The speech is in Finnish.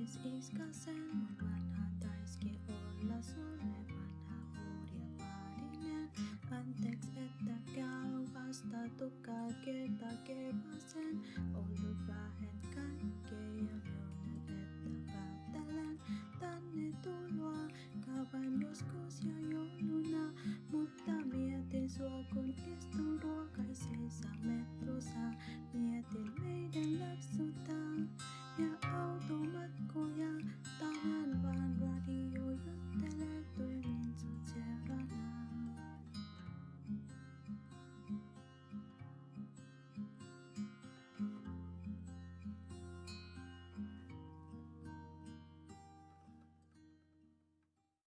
valmis iskasen, mun vanha taiski olla sulle vanha hurjavaarinen. Anteeks, että käy vasta tukkaa kerta kervasen, ollut vähän